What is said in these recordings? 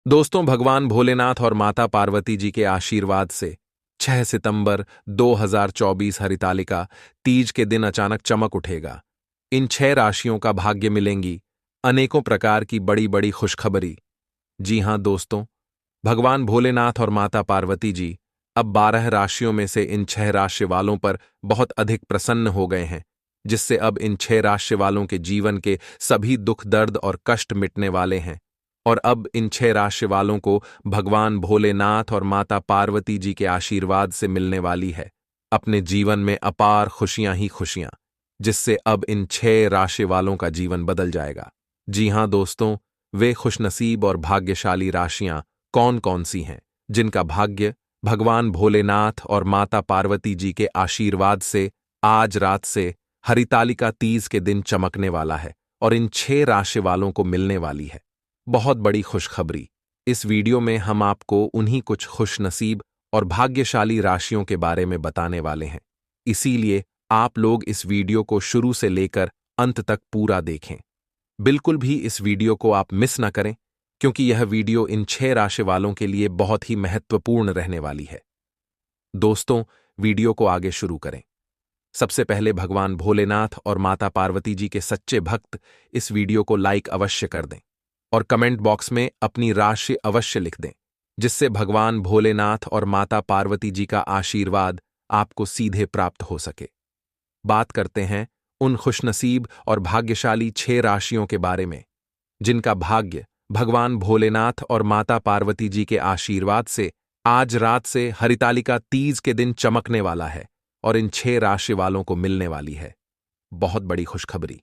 दोस्तों, भगवान भोलेनाथ और माता पार्वती जी के आशीर्वाद से 6 सितंबर 2024 हरितालिका तीज के दिन अचानक चमक उठेगा। इन 6 राशियों का भाग्य मिलेंगी अनेकों प्रकार की बड़ी बड़ी खुशखबरी। जी हां दोस्तों, भगवान भोलेनाथ और माता पार्वती जी अब 12 राशियों में से इन 6 राशि वालों पर बहुत अधिक प्रसन्न हो गए हैं, जिससे अब इन 6 राशि वालों के जीवन के सभी दुख दर्द और कष्ट मिटने वाले हैं। और अब इन 6 राशि वालों को भगवान भोलेनाथ और माता पार्वती जी के आशीर्वाद से मिलने वाली है अपने जीवन में अपार खुशियां ही खुशियां, जिससे अब इन 6 राशि वालों का जीवन बदल जाएगा। जी हां दोस्तों, वे खुशनसीब और भाग्यशाली राशियां कौन कौन सी हैं जिनका भाग्य भगवान भोलेनाथ और माता पार्वती जी के आशीर्वाद से आज रात से हरितालिका तीज के दिन चमकने वाला है और इन 6 राशि वालों को मिलने वाली है बहुत बड़ी खुशखबरी। इस वीडियो में हम आपको उन्हीं कुछ खुशनसीब और भाग्यशाली राशियों के बारे में बताने वाले हैं, इसीलिए आप लोग इस वीडियो को शुरू से लेकर अंत तक पूरा देखें। बिल्कुल भी इस वीडियो को आप मिस ना करें, क्योंकि यह वीडियो इन 6 राशि वालों के लिए बहुत ही महत्वपूर्ण रहने वाली है। दोस्तों, वीडियो को आगे शुरू करें। सबसे पहले भगवान भोलेनाथ और माता पार्वती जी के सच्चे भक्त इस वीडियो को लाइक अवश्य कर दें और कमेंट बॉक्स में अपनी राशि अवश्य लिख दें, जिससे भगवान भोलेनाथ और माता पार्वती जी का आशीर्वाद आपको सीधे प्राप्त हो सके। बात करते हैं उन खुशनसीब और भाग्यशाली 6 राशियों के बारे में जिनका भाग्य भगवान भोलेनाथ और माता पार्वती जी के आशीर्वाद से आज रात से हरितालिका तीज के दिन चमकने वाला है और इन 6 राशि वालों को मिलने वाली है बहुत बड़ी खुशखबरी।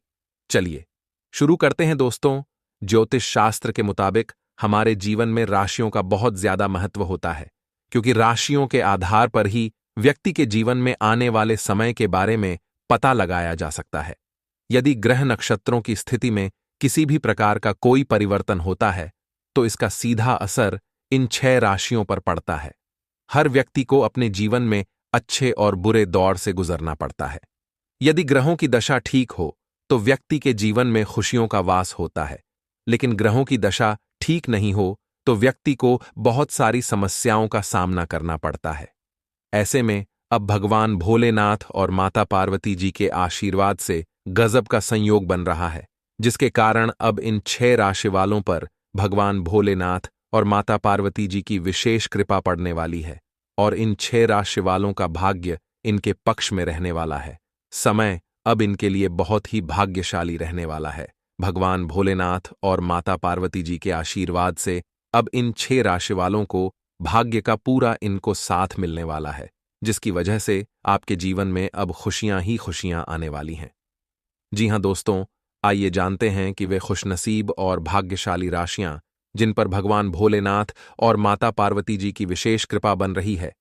चलिए शुरू करते हैं दोस्तों। ज्योतिष शास्त्र के मुताबिक हमारे जीवन में राशियों का बहुत ज्यादा महत्व होता है, क्योंकि राशियों के आधार पर ही व्यक्ति के जीवन में आने वाले समय के बारे में पता लगाया जा सकता है। यदि ग्रह नक्षत्रों की स्थिति में किसी भी प्रकार का कोई परिवर्तन होता है तो इसका सीधा असर इन 6 राशियों पर पड़ता है। हर व्यक्ति को अपने जीवन में अच्छे और बुरे दौर से गुजरना पड़ता है। यदि ग्रहों की दशा ठीक हो तो व्यक्ति के जीवन में खुशियों का वास होता है, लेकिन ग्रहों की दशा ठीक नहीं हो तो व्यक्ति को बहुत सारी समस्याओं का सामना करना पड़ता है। ऐसे में अब भगवान भोलेनाथ और माता पार्वती जी के आशीर्वाद से गजब का संयोग बन रहा है, जिसके कारण अब इन 6 राशि वालों पर भगवान भोलेनाथ और माता पार्वती जी की विशेष कृपा पड़ने वाली है और इन 6 राशि वालों का भाग्य इनके पक्ष में रहने वाला है। समय अब इनके लिए बहुत ही भाग्यशाली रहने वाला है। भगवान भोलेनाथ और माता पार्वती जी के आशीर्वाद से अब इन 6 राशि वालों को भाग्य का पूरा इनको साथ मिलने वाला है, जिसकी वजह से आपके जीवन में अब खुशियां ही खुशियां आने वाली हैं। जी हां दोस्तों, आइए जानते हैं कि वे खुशनसीब और भाग्यशाली राशियां जिन पर भगवान भोलेनाथ और माता पार्वती जी की विशेष कृपा बन रही है।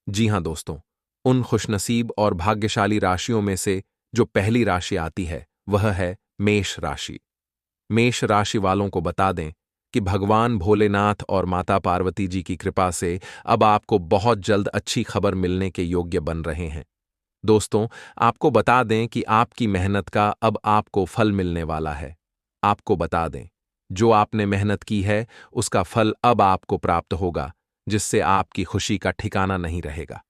जी हां दोस्तों, उन खुशनसीब और भाग्यशाली राशियों में से जो पहली राशि आती है वह है मेष राशि। मेष राशि वालों को बता दें कि भगवान भोलेनाथ और माता पार्वती जी की कृपा से अब आपको बहुत जल्द अच्छी खबर मिलने के योग्य बन रहे हैं। दोस्तों, आपको बता दें कि आपकी मेहनत का अब आपको फल मिलने वाला है। आपको बता दें, जो आपने मेहनत की है उसका फल अब आपको प्राप्त होगा, जिससे आपकी खुशी का ठिकाना नहीं रहेगा।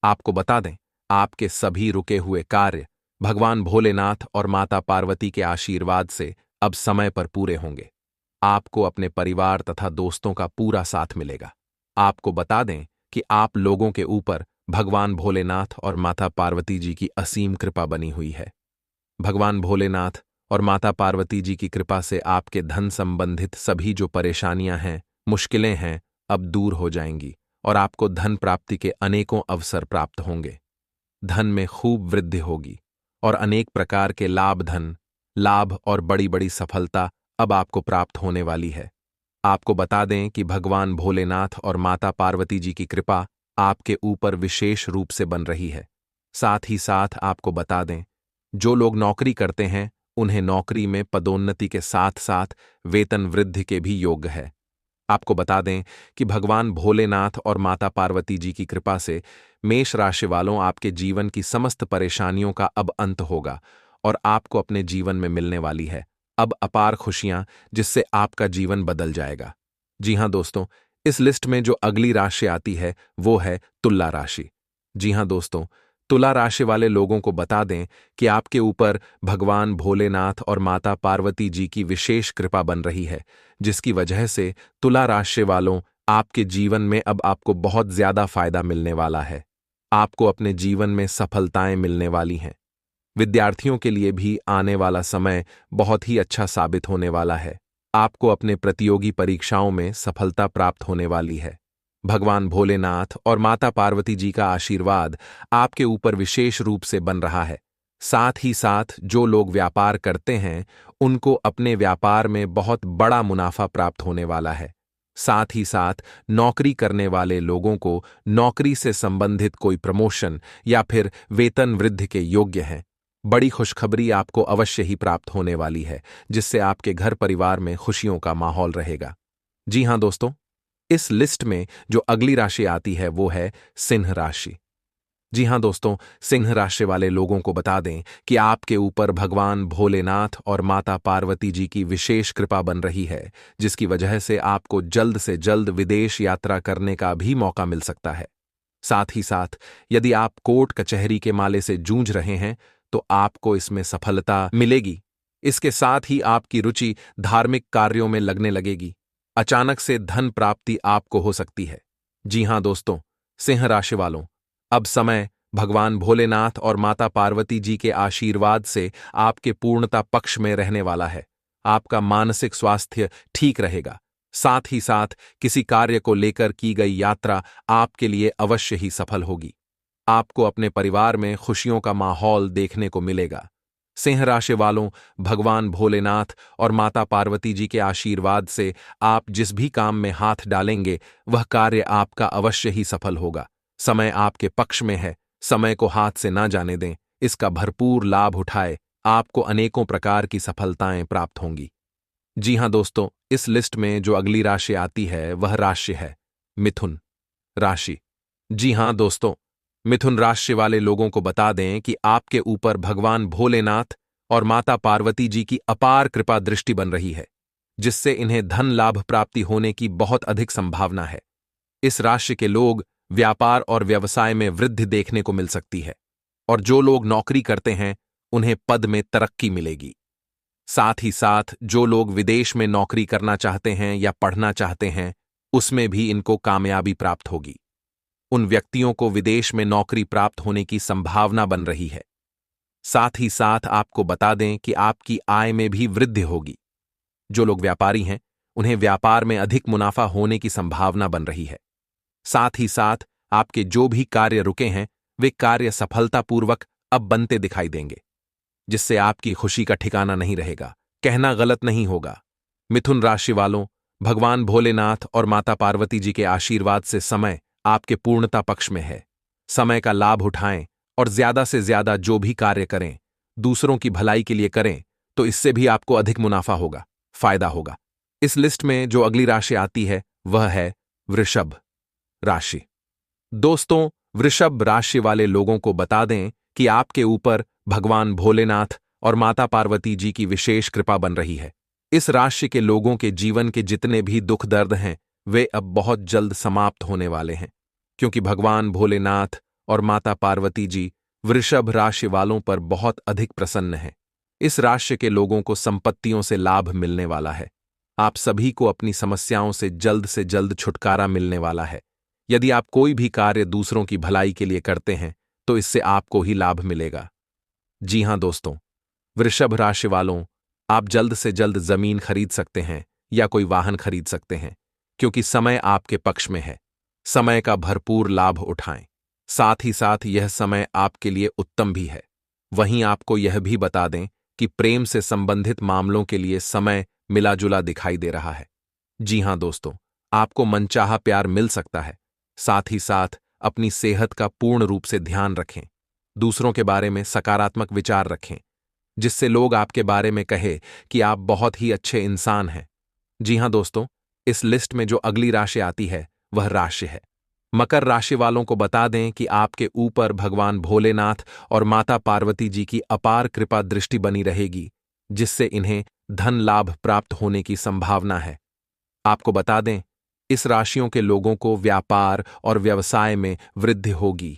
आपको बता दें, आपके सभी रुके हुए कार्य भगवान भोलेनाथ और माता पार्वती के आशीर्वाद से अब समय पर पूरे होंगे। आपको अपने परिवार तथा दोस्तों का पूरा साथ मिलेगा। आपको बता दें कि आप लोगों के ऊपर भगवान भोलेनाथ और माता पार्वती जी की असीम कृपा बनी हुई है। भगवान भोलेनाथ और माता पार्वती जी की कृपा से आपके धन संबंधित सभी जो परेशानियां हैं, मुश्किलें हैं, अब दूर हो जाएंगी और आपको धन प्राप्ति के अनेकों अवसर प्राप्त होंगे। धन में खूब वृद्धि होगी और अनेक प्रकार के लाभ और बड़ी बड़ी सफलता अब आपको प्राप्त होने वाली है। आपको बता दें कि भगवान भोलेनाथ और माता पार्वती जी की कृपा आपके ऊपर विशेष रूप से बन रही है। साथ ही साथ आपको बता दें, जो लोग नौकरी करते हैं उन्हें नौकरी में पदोन्नति के साथ साथ वेतन वृद्धि के भी योग है। आपको बता दें कि भगवान भोलेनाथ और माता पार्वती जी की कृपा से मेष राशि वालों आपके जीवन की समस्त परेशानियों का अब अंत होगा और आपको अपने जीवन में मिलने वाली है अब अपार खुशियां, जिससे आपका जीवन बदल जाएगा। जी हां दोस्तों, इस लिस्ट में जो अगली राशि आती है वो है तुला राशि। जी हां दोस्तों, तुला राशि वाले लोगों को बता दें कि आपके ऊपर भगवान भोलेनाथ और माता पार्वती जी की विशेष कृपा बन रही है, जिसकी वजह से तुला राशि वालों आपके जीवन में अब आपको बहुत ज्यादा फायदा मिलने वाला है। आपको अपने जीवन में सफलताएं मिलने वाली हैं। विद्यार्थियों के लिए भी आने वाला समय बहुत ही अच्छा साबित होने वाला है। आपको अपने प्रतियोगी परीक्षाओं में सफलता प्राप्त होने वाली है। भगवान भोलेनाथ और माता पार्वती जी का आशीर्वाद आपके ऊपर विशेष रूप से बन रहा है। साथ ही साथ जो लोग व्यापार करते हैं, उनको अपने व्यापार में बहुत बड़ा मुनाफा प्राप्त होने वाला है। साथ ही साथ नौकरी करने वाले लोगों को नौकरी से संबंधित कोई प्रमोशन या फिर वेतन वृद्धि के योग्य हैं। बड़ी खुशखबरी आपको अवश्य ही प्राप्त होने वाली है, जिससे आपके घर परिवार में खुशियों का माहौल रहेगा। जी हां दोस्तों, इस लिस्ट में जो अगली राशि आती है वो है सिंह राशि। जी हां दोस्तों, सिंह राशि वाले लोगों को बता दें कि आपके ऊपर भगवान भोलेनाथ और माता पार्वती जी की विशेष कृपा बन रही है, जिसकी वजह से आपको जल्द से जल्द विदेश यात्रा करने का भी मौका मिल सकता है। साथ ही साथ यदि आप कोर्ट कचहरी के माले से जूझ रहे हैं, तो आपको इसमें सफलता मिलेगी। इसके साथ ही आपकी रुचि धार्मिक कार्यों में लगने लगेगी। अचानक से धन प्राप्ति आपको हो सकती है। जी हां दोस्तों, सिंह राशि वालों, अब समय भगवान भोलेनाथ और माता पार्वती जी के आशीर्वाद से आपके पूर्णता पक्ष में रहने वाला है। आपका मानसिक स्वास्थ्य ठीक रहेगा। साथ ही साथ किसी कार्य को लेकर की गई यात्रा आपके लिए अवश्य ही सफल होगी। आपको अपने परिवार में खुशियों का माहौल देखने को मिलेगा। सिंह राशि वालों, भगवान भोलेनाथ और माता पार्वती जी के आशीर्वाद से आप जिस भी काम में हाथ डालेंगे, वह कार्य आपका अवश्य ही सफल होगा। समय आपके पक्ष में है। समय को हाथ से ना जाने दें। इसका भरपूर लाभ उठाए। आपको अनेकों प्रकार की सफलताएं प्राप्त होंगी। जी हां दोस्तों, इस लिस्ट में जो अगली राशि आती है वह राशि है मिथुन राशि। जी हां दोस्तों, मिथुन राशि वाले लोगों को बता दें कि आपके ऊपर भगवान भोलेनाथ और माता पार्वती जी की अपार कृपा दृष्टि बन रही है, जिससे इन्हें धन लाभ प्राप्ति होने की बहुत अधिक संभावना है। इस राशि के लोग व्यापार और व्यवसाय में वृद्धि देखने को मिल सकती है, और जो लोग नौकरी करते हैं उन्हें पद में तरक्की मिलेगी। साथ ही साथ जो लोग विदेश में नौकरी करना चाहते हैं या पढ़ना चाहते हैं, उसमें भी इनको कामयाबी प्राप्त होगी। उन व्यक्तियों को विदेश में नौकरी प्राप्त होने की संभावना बन रही है। साथ ही साथ आपको बता दें कि आपकी आय में भी वृद्धि होगी। जो लोग व्यापारी हैं, उन्हें व्यापार में अधिक मुनाफा होने की संभावना बन रही है। साथ ही साथ आपके जो भी कार्य रुके हैं, वे कार्य सफलतापूर्वक अब बनते दिखाई देंगे, जिससे आपकी खुशी का ठिकाना नहीं रहेगा। कहना गलत नहीं होगा। मिथुन राशि वालों, भगवान भोलेनाथ और माता पार्वती जी के आशीर्वाद से समय आपके पूर्णता पक्ष में है। समय का लाभ उठाएं और ज्यादा से ज्यादा जो भी कार्य करें, दूसरों की भलाई के लिए करें, तो इससे भी आपको अधिक मुनाफा होगा, फायदा होगा। इस लिस्ट में जो अगली राशि आती है वह है वृषभ राशि। दोस्तों, वृषभ राशि वाले लोगों को बता दें कि आपके ऊपर भगवान भोलेनाथ और माता पार्वती जी की विशेष कृपा बन रही है। इस राशि के लोगों के जीवन के जितने भी दुख दर्द हैं, वे अब बहुत जल्द समाप्त होने वाले हैं, क्योंकि भगवान भोलेनाथ और माता पार्वती जी वृषभ राशि वालों पर बहुत अधिक प्रसन्न हैं। इस राशि के लोगों को संपत्तियों से लाभ मिलने वाला है। आप सभी को अपनी समस्याओं से जल्द छुटकारा मिलने वाला है। यदि आप कोई भी कार्य दूसरों की भलाई के लिए करते हैं, तो इससे आपको ही लाभ मिलेगा। जी हां दोस्तों, वृषभ राशि वालों, आप जल्द से जल्द जमीन खरीद सकते हैं या कोई वाहन खरीद सकते हैं, क्योंकि समय आपके पक्ष में है। समय का भरपूर लाभ उठाएं। साथ ही साथ यह समय आपके लिए उत्तम भी है। वहीं आपको यह भी बता दें कि प्रेम से संबंधित मामलों के लिए समय मिला जुला दिखाई दे रहा है। जी हां दोस्तों, आपको मनचाहा प्यार मिल सकता है। साथ ही साथ अपनी सेहत का पूर्ण रूप से ध्यान रखें। दूसरों के बारे में सकारात्मक विचार रखें, जिससे लोग आपके बारे में कहे कि आप बहुत ही अच्छे इंसान हैं। जी हां दोस्तों, इस लिस्ट में जो अगली राशि आती है वह राशि है मकर राशि वालों को बता दें कि आपके ऊपर भगवान भोलेनाथ और माता पार्वती जी की अपार कृपा दृष्टि बनी रहेगी, जिससे इन्हें धन लाभ प्राप्त होने की संभावना है। आपको बता दें इस राशियों के लोगों को व्यापार और व्यवसाय में वृद्धि होगी।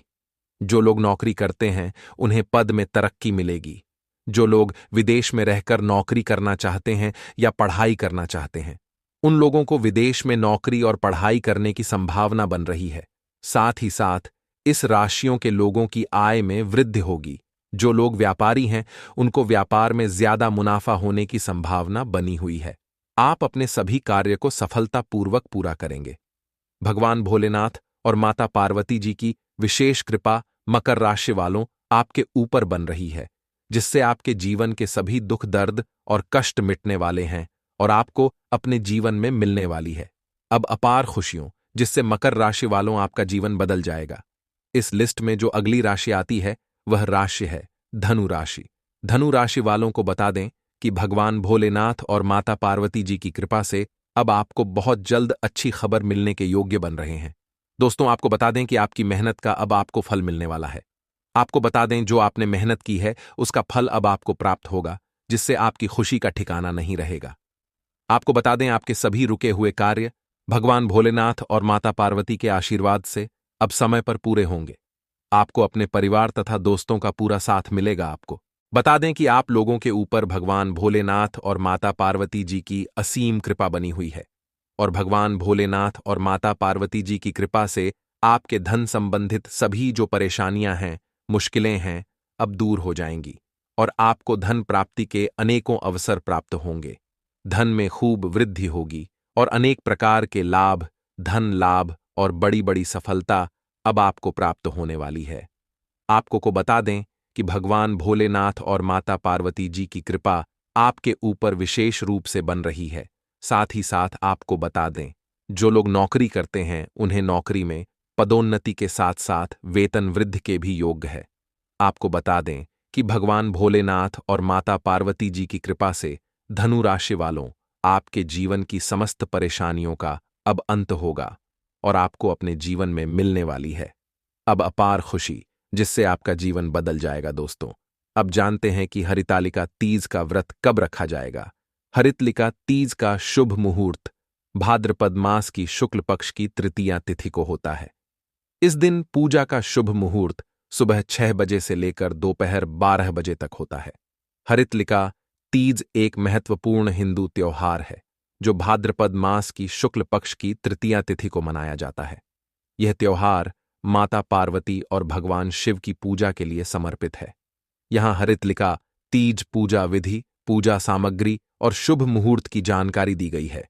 जो लोग नौकरी करते हैं उन्हें पद में तरक्की मिलेगी। जो लोग विदेश में रहकर नौकरी करना चाहते हैं या पढ़ाई करना चाहते हैं, उन लोगों को विदेश में नौकरी और पढ़ाई करने की संभावना बन रही है। साथ ही साथ इस राशियों के लोगों की आय में वृद्धि होगी। जो लोग व्यापारी हैं उनको व्यापार में ज्यादा मुनाफा होने की संभावना बनी हुई है। आप अपने सभी कार्य को सफलतापूर्वक पूरा करेंगे। भगवान भोलेनाथ और माता पार्वती जी की विशेष कृपा मकर राशि वालों आपके ऊपर बन रही है, जिससे आपके जीवन के सभी दुख दर्द और कष्ट मिटने वाले हैं और आपको अपने जीवन में मिलने वाली है अब अपार खुशियों, जिससे मकर राशि वालों आपका जीवन बदल जाएगा। इस लिस्ट में जो अगली राशि आती है वह राशि है धनु राशि। धनु राशि वालों को बता दें कि भगवान भोलेनाथ और माता पार्वती जी की कृपा से अब आपको बहुत जल्द अच्छी खबर मिलने के योग्य बन रहे हैं। दोस्तों, आपको बता दें कि आपकी मेहनत का अब आपको फल मिलने वाला है। आपको बता दें जो आपने मेहनत की है उसका फल अब आपको प्राप्त होगा, जिससे आपकी खुशी का ठिकाना नहीं रहेगा। आपको बता दें आपके सभी रुके हुए कार्य भगवान भोलेनाथ और माता पार्वती के आशीर्वाद से अब समय पर पूरे होंगे। आपको अपने परिवार तथा दोस्तों का पूरा साथ मिलेगा। आपको बता दें कि आप लोगों के ऊपर भगवान भोलेनाथ और माता पार्वती जी की असीम कृपा बनी हुई है और भगवान भोलेनाथ और माता पार्वती जी की कृपा से आपके धन संबंधित सभी जो परेशानियां हैं, मुश्किलें हैं, अब दूर हो जाएंगी और आपको धन प्राप्ति के अनेकों अवसर प्राप्त होंगे। धन में खूब वृद्धि होगी और अनेक प्रकार के लाभ, धन लाभ और बड़ी बड़ी सफलता अब आपको प्राप्त होने वाली है। आपको को बता दें कि भगवान भोलेनाथ और माता पार्वती जी की कृपा आपके ऊपर विशेष रूप से बन रही है। साथ ही साथ आपको बता दें जो लोग नौकरी करते हैं उन्हें नौकरी में पदोन्नति के साथ साथ वेतन वृद्धि के भी योग्य है। आपको बता दें कि भगवान भोलेनाथ और माता पार्वती जी की कृपा से धनु राशि वालों आपके जीवन की समस्त परेशानियों का अब अंत होगा और आपको अपने जीवन में मिलने वाली है अब अपार खुशी, जिससे आपका जीवन बदल जाएगा। दोस्तों, अब जानते हैं कि हरितालिका तीज का व्रत कब रखा जाएगा। हरितालिका तीज का शुभ मुहूर्त भाद्रपद मास की शुक्ल पक्ष की तृतीया तिथि को होता है। इस दिन पूजा का शुभ मुहूर्त सुबह 6 बजे से लेकर दोपहर 12 बजे तक होता है। हरितालिका तीज एक महत्वपूर्ण हिंदू त्योहार है जो भाद्रपद मास की शुक्ल पक्ष की तृतीया तिथि को मनाया जाता है। यह त्योहार माता पार्वती और भगवान शिव की पूजा के लिए समर्पित है। यहां हरितालिका तीज पूजा विधि, पूजा सामग्री और शुभ मुहूर्त की जानकारी दी गई है।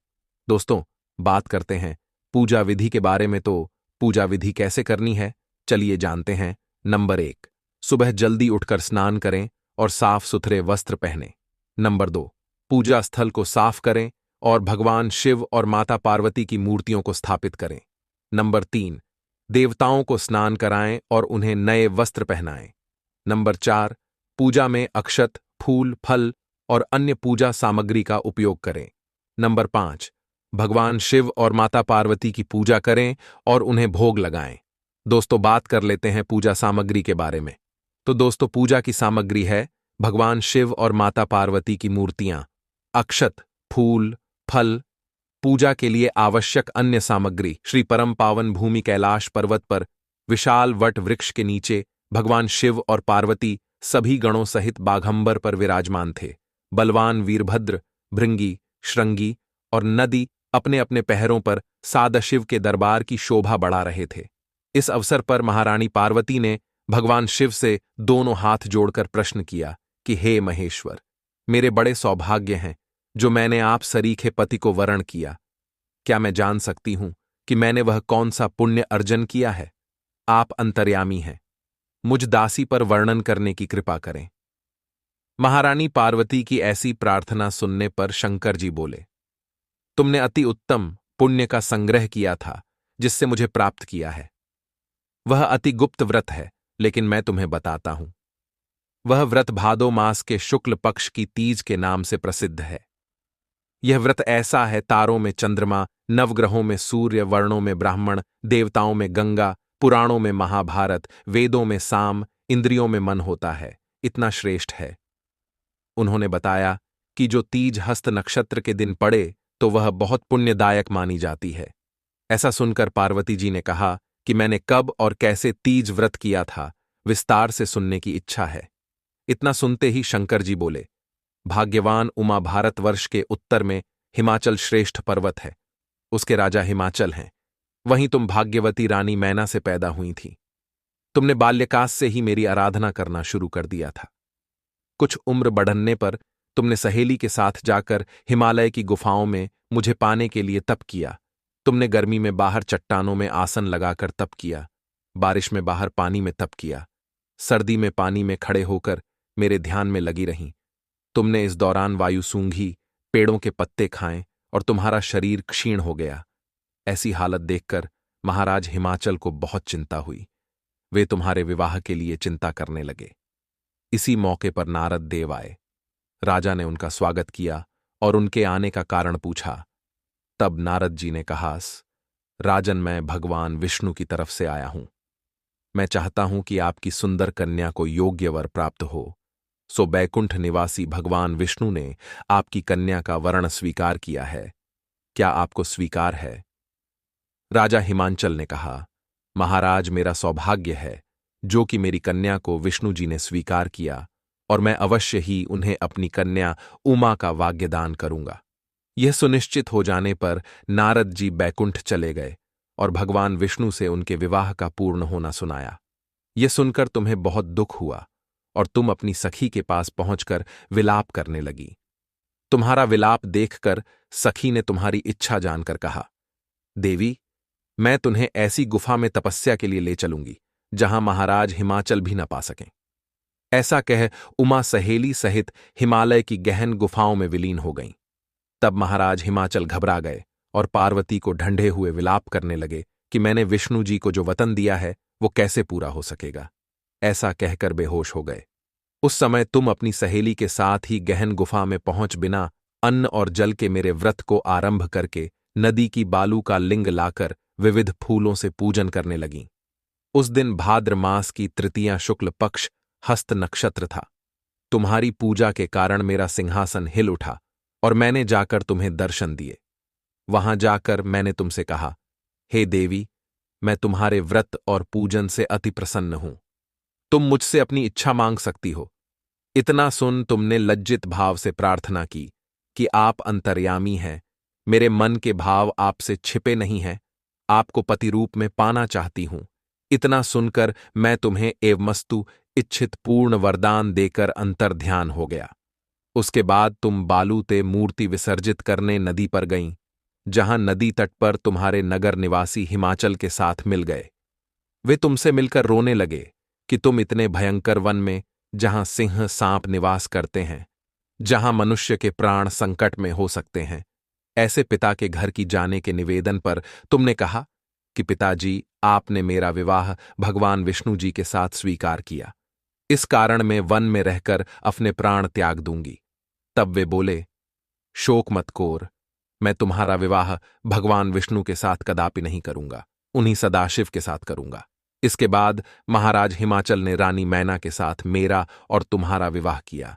दोस्तों, बात करते हैं पूजा विधि के बारे में। तो पूजा विधि कैसे करनी है, चलिए जानते हैं। नंबर 1, सुबह जल्दी उठकर स्नान करें और साफ सुथरे वस्त्र पहनें। नंबर 2, पूजा स्थल को साफ करें और भगवान शिव और माता पार्वती की मूर्तियों को स्थापित करें। नंबर 3, देवताओं को स्नान कराएं और उन्हें नए वस्त्र पहनाएं। नंबर 4, पूजा में अक्षत, फूल, फल और अन्य पूजा सामग्री का उपयोग करें। नंबर 5, भगवान शिव और माता पार्वती की पूजा करें और उन्हें भोग लगाएं। दोस्तों, बात कर लेते हैं पूजा सामग्री के बारे में। तो दोस्तों, पूजा की सामग्री है भगवान शिव और माता पार्वती की मूर्तियां, अक्षत, फूल, फल, पूजा के लिए आवश्यक अन्य सामग्री। श्री परम पावन भूमि कैलाश पर्वत पर विशाल वट वृक्ष के नीचे भगवान शिव और पार्वती सभी गणों सहित बाघंबर पर विराजमान थे। बलवान वीरभद्र, भृंगी, श्रृंगी और नदी अपने अपने पहरों पर सादशिव के दरबार की शोभा बढ़ा रहे थे। इस अवसर पर महारानी पार्वती ने भगवान शिव से दोनों हाथ जोड़कर प्रश्न किया कि हे महेश्वर, मेरे बड़े सौभाग्य हैं जो मैंने आप सरीखे पति को वरण किया। क्या मैं जान सकती हूं कि मैंने वह कौन सा पुण्य अर्जन किया है? आप अंतर्यामी हैं, मुझ दासी पर वर्णन करने की कृपा करें। महारानी पार्वती की ऐसी प्रार्थना सुनने पर शंकर जी बोले, तुमने अति उत्तम पुण्य का संग्रह किया था जिससे मुझे प्राप्त किया है। वह अति गुप्त व्रत है, लेकिन मैं तुम्हें बताता हूं। वह व्रत भादो मास के शुक्ल पक्ष की तीज के नाम से प्रसिद्ध है। यह व्रत ऐसा है, तारों में चंद्रमा, नवग्रहों में सूर्य, वर्णों में ब्राह्मण, देवताओं में गंगा, पुराणों में महाभारत, वेदों में साम, इंद्रियों में मन होता है। इतना श्रेष्ठ है। उन्होंने बताया कि जो तीज हस्त नक्षत्र के दिन पड़े तो वह बहुत पुण्यदायक मानी जाती है। ऐसा सुनकर पार्वती जी ने कहा कि मैंने कब और कैसे तीज व्रत किया था, विस्तार से सुनने की इच्छा है। इतना सुनते ही शंकर जी बोले, भाग्यवान उमा भारतवर्ष के उत्तर में हिमाचल श्रेष्ठ पर्वत है, उसके राजा हिमाचल हैं। वहीं तुम भाग्यवती रानी मैना से पैदा हुई थी। तुमने बाल्यकाल से ही मेरी आराधना करना शुरू कर दिया था। कुछ उम्र बढ़ने पर तुमने सहेली के साथ जाकर हिमालय की गुफाओं में मुझे पाने के लिए तप किया। तुमने गर्मी में बाहर चट्टानों में आसन लगाकर तप किया, बारिश में बाहर पानी में तप किया, सर्दी में पानी में खड़े होकर मेरे ध्यान में लगी रहीं। तुमने इस दौरान वायु सूंघी, पेड़ों के पत्ते खाएं और तुम्हारा शरीर क्षीण हो गया। ऐसी हालत देखकर महाराज हिमाचल को बहुत चिंता हुई। वे तुम्हारे विवाह के लिए चिंता करने लगे। इसी मौके पर नारद देव आए। राजा ने उनका स्वागत किया और उनके आने का कारण पूछा। तब नारद जी ने कहा, राजन, मैं भगवान विष्णु की तरफ से आया हूं। मैं चाहता हूं कि आपकी सुंदर कन्या को योग्य वर प्राप्त हो। सो बैकुंठ निवासी भगवान विष्णु ने आपकी कन्या का वर्ण स्वीकार किया है। क्या आपको स्वीकार है? राजा हिमांचल ने कहा, महाराज, मेरा सौभाग्य है जो कि मेरी कन्या को विष्णु जी ने स्वीकार किया और मैं अवश्य ही उन्हें अपनी कन्या उमा का वाग्यदान करूंगा। यह सुनिश्चित हो जाने पर नारद जी बैकुंठ चले गए और भगवान विष्णु से उनके विवाह का पूर्ण होना सुनाया। यह सुनकर तुम्हें बहुत दुख हुआ और तुम अपनी सखी के पास पहुंचकर विलाप करने लगी। तुम्हारा विलाप देखकर सखी ने तुम्हारी इच्छा जानकर कहा, देवी, मैं तुम्हें ऐसी गुफा में तपस्या के लिए ले चलूंगी जहां महाराज हिमाचल भी न पा सकें। ऐसा कह उमा सहेली सहित हिमालय की गहन गुफाओं में विलीन हो गईं। तब महाराज हिमाचल घबरा गए और पार्वती को ढंढे हुए विलाप करने लगे कि मैंने विष्णु जी को जो वतन दिया है वो कैसे पूरा हो सकेगा। ऐसा कहकर बेहोश हो गए। उस समय तुम अपनी सहेली के साथ ही गहन गुफा में पहुंच बिना अन्न और जल के मेरे व्रत को आरंभ करके नदी की बालू का लिंग लाकर विविध फूलों से पूजन करने लगीं। उस दिन भाद्र मास की तृतीया शुक्ल पक्ष हस्त नक्षत्र था। तुम्हारी पूजा के कारण मेरा सिंहासन हिल उठा और मैंने जाकर तुम्हें दर्शन दिए। वहां जाकर मैंने तुमसे कहा, हे देवी, मैं तुम्हारे व्रत और पूजन से अति प्रसन्न हूं। तुम मुझसे अपनी इच्छा मांग सकती हो। इतना सुन तुमने लज्जित भाव से प्रार्थना की कि आप अंतर्यामी हैं, मेरे मन के भाव आपसे छिपे नहीं हैं, आपको पति रूप में पाना चाहती हूं। इतना सुनकर मैं तुम्हें एवमस्तु इच्छित पूर्ण वरदान देकर अंतर्ध्यान हो गया। उसके बाद तुम बालूते मूर्ति विसर्जित करने नदी पर गईं, जहां नदी तट पर तुम्हारे नगर निवासी हिमाचल के साथ मिल गए। वे तुमसे मिलकर रोने लगे कि तुम इतने भयंकर वन में, जहां सिंह सांप निवास करते हैं, जहां मनुष्य के प्राण संकट में हो सकते हैं, ऐसे पिता के घर की जाने के निवेदन पर तुमने कहा कि पिताजी, आपने मेरा विवाह भगवान विष्णु जी के साथ स्वीकार किया, इस कारण मैं वन में रहकर अपने प्राण त्याग दूंगी। तब वे बोले, शोक मत कोर, मैं तुम्हारा विवाह भगवान विष्णु के साथ कदापि नहीं करूंगा, उन्हीं सदाशिव के साथ करूंगा। इसके बाद महाराज हिमाचल ने रानी मैना के साथ मेरा और तुम्हारा विवाह किया।